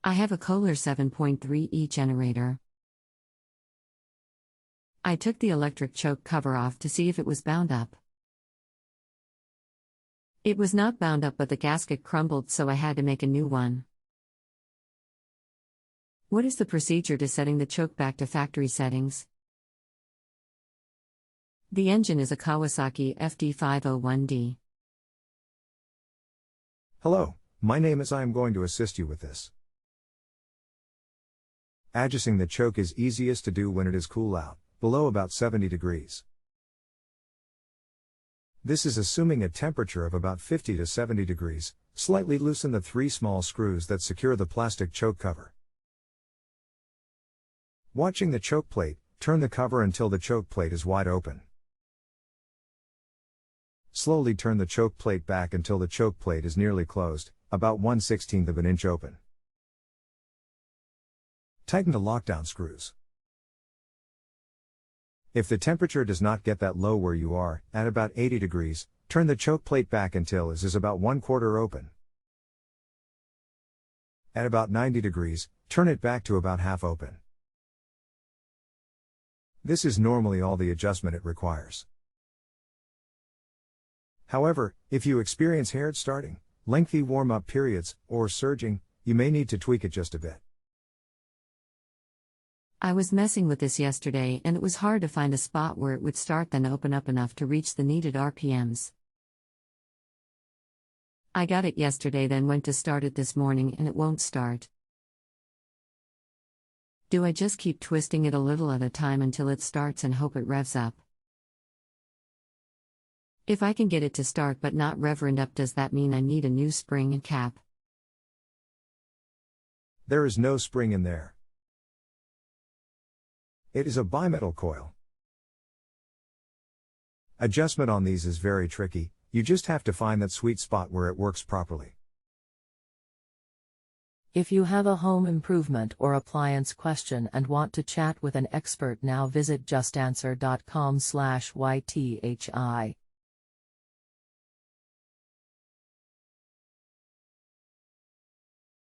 I have a Kohler 7.3E generator. I took the electric choke cover off to see if it was bound up. It was not bound up, but the gasket crumbled, so I had to make a new one. What is the procedure to setting the choke back to factory settings? The engine is a Kawasaki FD501D. Hello, my name is I am going to assist you with this. Adjusting the choke is easiest to do when it is cool out, below about 70 degrees. This is assuming a temperature of about 50 to 70 degrees. Slightly loosen the 3 small screws that secure the plastic choke cover. Watching the choke plate, turn the cover until the choke plate is wide open. Slowly turn the choke plate back until the choke plate is nearly closed, about 1/16 of an inch open. Tighten the lockdown screws. If the temperature does not get that low where you are, at about 80 degrees, turn the choke plate back until it is about 1/4 open. At about 90 degrees, turn it back to about half open. This is normally all the adjustment it requires. However, if you experience hair starting, lengthy warm-up periods, or surging, you may need to tweak it just a bit. I was messing with this yesterday and it was hard to find a spot where it would start then open up enough to reach the needed RPMs. I got it yesterday, then went to start it this morning and it won't start. Do I just keep twisting it a little at a time until it starts and hope it revs up? If I can get it to start but not rev up, does that mean I need a new spring and cap? There is no spring in there. It is a bimetal coil. Adjustment on these is very tricky, you just have to find that sweet spot where it works properly. If you have a home improvement or appliance question and want to chat with an expert, now visit JustAnswer.com/YTHI.